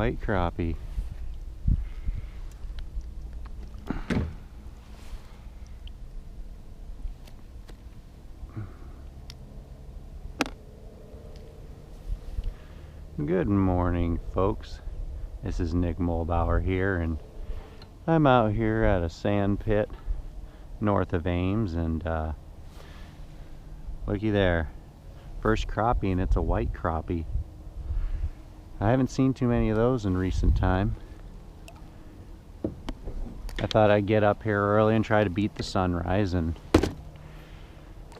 white crappie. Good morning, folks. This is Nick Mulbauer here, and I'm out here at a sand pit north of Ames, and looky there, first crappie, and it's a white crappie. I haven't seen too many of those in recent time. I thought I'd get up here early and try to beat the sunrise, and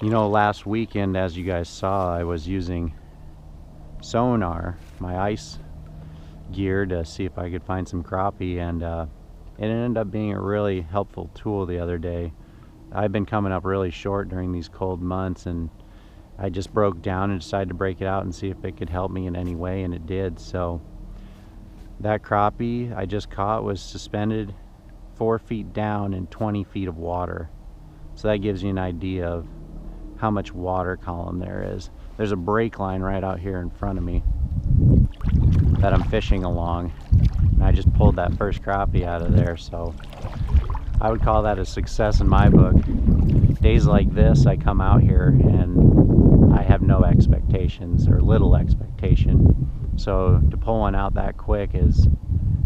you know, last weekend, as you guys saw, I was using sonar, my ice gear, to see if I could find some crappie, and it ended up being a really helpful tool the other day. I've been coming up really short during these cold months, and I just broke down and decided to break it out and see if it could help me in any way, and it did. So that crappie I just caught was suspended 4 feet down in 20 feet of water. So that gives you an idea of how much water column there is. There's a break line right out here in front of me that I'm fishing along, and I just pulled that first crappie out of there. So I would call that a success in my book. Days like this, I come out here and I have no expectations, or little expectation. So to pull one out that quick is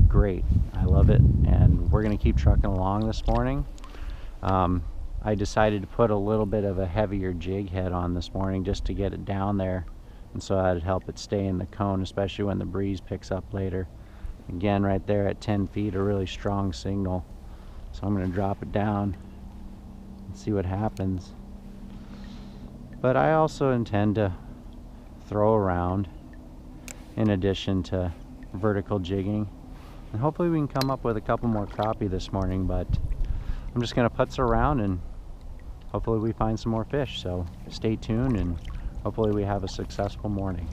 great. I love it, and we're gonna keep trucking along this morning. I decided to put a little bit of a heavier jig head on this morning just to get it down there, and so that'd help it stay in the cone, especially when the breeze picks up later. Again, right there at 10 feet, a really strong signal. So I'm going to drop it down and see what happens. But I also intend to throw around in addition to vertical jigging, and hopefully we can come up with a couple more crappie this morning. But I'm just going to putz around and hopefully we find some more fish. So stay tuned, and hopefully we have a successful morning.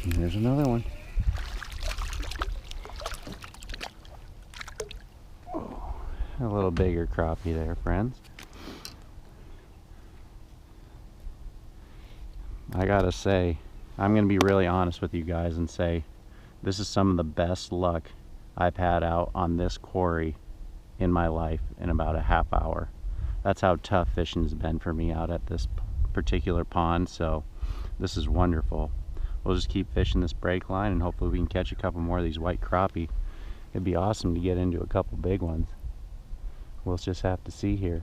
And there's another one. Oh, a little bigger crappie there, friends. I gotta say, I'm gonna be really honest with you guys and say this is some of the best luck I've had out on this quarry in my life in about a half hour. That's how tough fishing has been for me out at this particular pond. So this is wonderful. We'll just keep fishing this break line, and hopefully we can catch a couple more of these white crappie. It'd be awesome to get into a couple big ones. We'll just have to see here.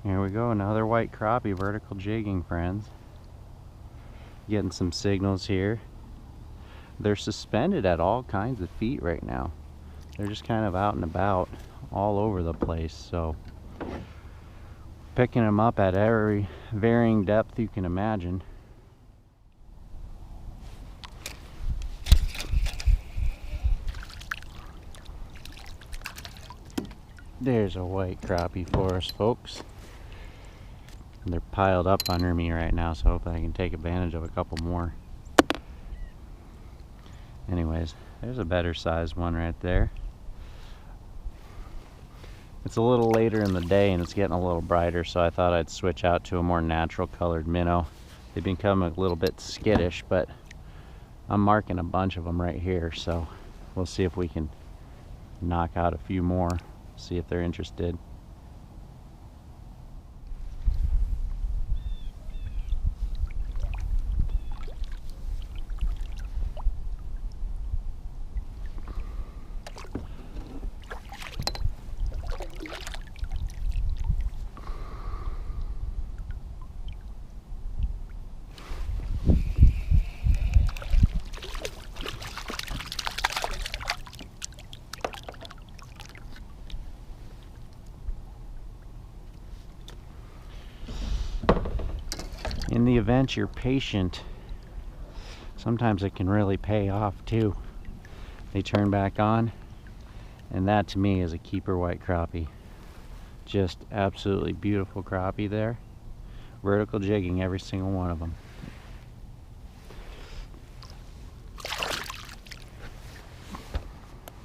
Here we go, another white crappie, vertical jigging, friends. Getting some signals here. They're suspended at all kinds of feet right now. They're just kind of out and about all over the place. So picking them up at every varying depth you can imagine. There's a white crappie for us, folks. They're piled up under me right now, so hopefully I can take advantage of a couple more. Anyways, there's a better sized one right there. It's a little later in the day and it's getting a little brighter, so I thought I'd switch out to a more natural colored minnow. They've become a little bit skittish, but I'm marking a bunch of them right here, so we'll see if we can knock out a few more, see if they're interested. In the event you're patient, Sometimes it can really pay off too. They turn back on, and that to me is a keeper white crappie. Just absolutely beautiful crappie there. Vertical jigging every single one of them.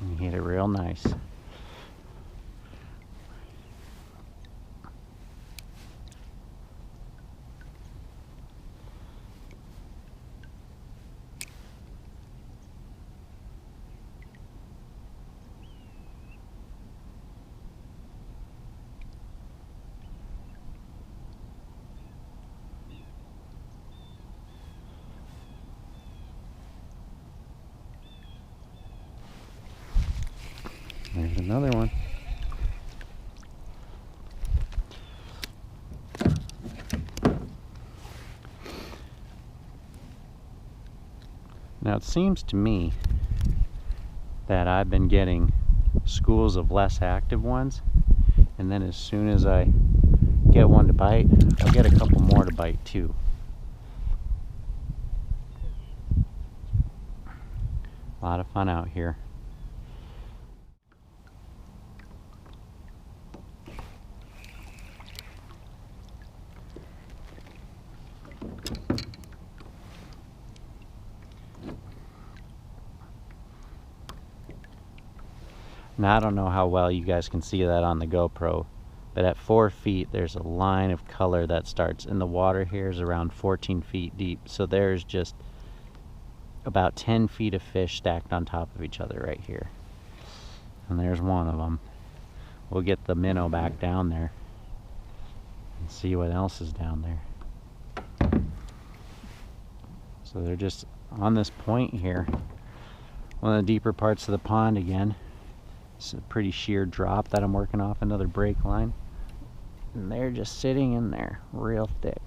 And you hit it real nice. There's another one. Now it seems to me that I've been getting schools of less active ones, and then as soon as I get one to bite, I'll get a couple more to bite too. A lot of fun out here. Now I don't know how well you guys can see that on the GoPro, but at 4 feet there's a line of color that starts, and the water here is around 14 feet deep. So there's just about 10 feet of fish stacked on top of each other right here. And there's one of them. We'll get the minnow back down there and see what else is down there. So they're just on this point here, one of the deeper parts of the pond again. It's a pretty sheer drop that I'm working off another break line, and they're just sitting in there real thick.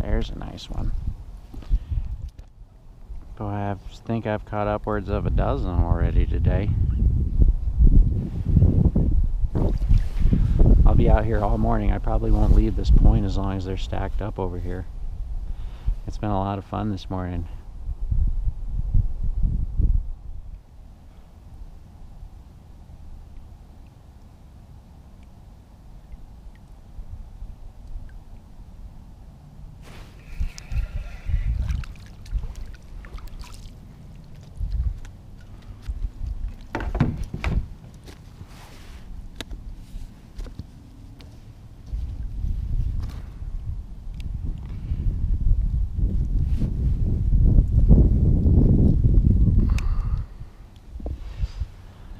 There's a nice one. Boy, I think I've caught upwards of a dozen already today. I'll be out here all morning. I probably won't leave this point as long as they're stacked up over here. It's been a lot of fun this morning.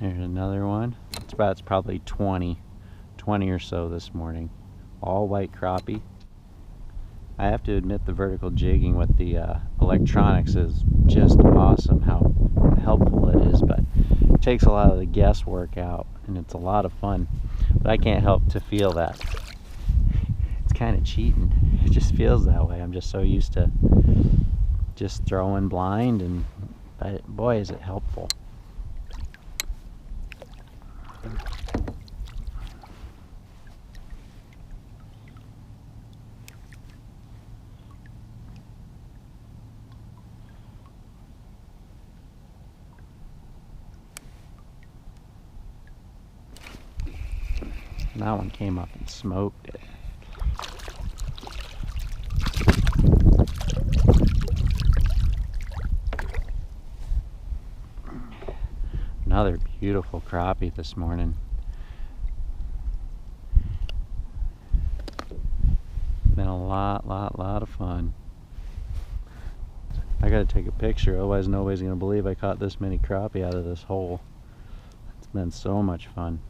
There's another one. It's probably 20 or so this morning. All white crappie. I have to admit the vertical jigging with the electronics is just awesome, how helpful it is, but it takes a lot of the guesswork out, and it's a lot of fun. But I can't help to feel that. It's kind of cheating. It just feels that way. I'm just so used to just throwing blind, and but boy is it helpful. That one came up and smoked it. Another beautiful crappie this morning. Been a lot of fun. I gotta take a picture, otherwise nobody's gonna believe I caught this many crappie out of this hole. It's been so much fun.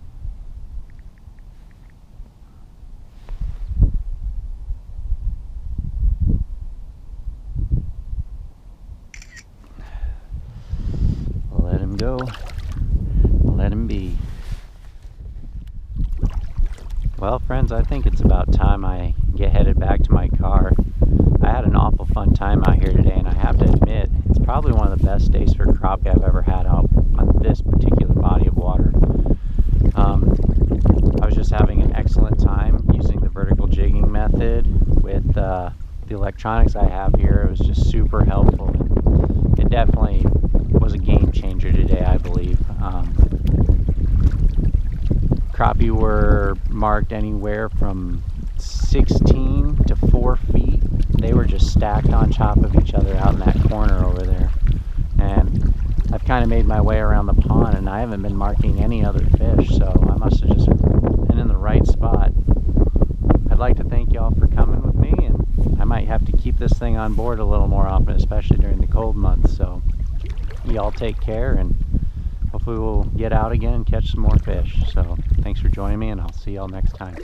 Let him go. Let him be. Well, Well, friends, I think it's about time I get headed back to my car. I had an awful fun time out here today, and I have to admit, it's probably one of the best days for crappie I've ever had out on this particular body of water. I was just having an excellent time using the vertical jigging method with the electronics I have here. It was just super helpful. It definitely was a game changer today, I believe. Crappie were marked anywhere from 16 to 4 feet. They were just stacked on top of each other out in that corner over there. And I've kind of made my way around the pond, and I haven't been marking any other fish, so I must have just been in the right spot. I'd like to thank y'all for coming with me, and I might have to keep this thing on board a little more often, especially during the cold months. So y'all take care, and hopefully we'll get out again and catch some more fish. So thanks for joining me, and I'll see y'all next time.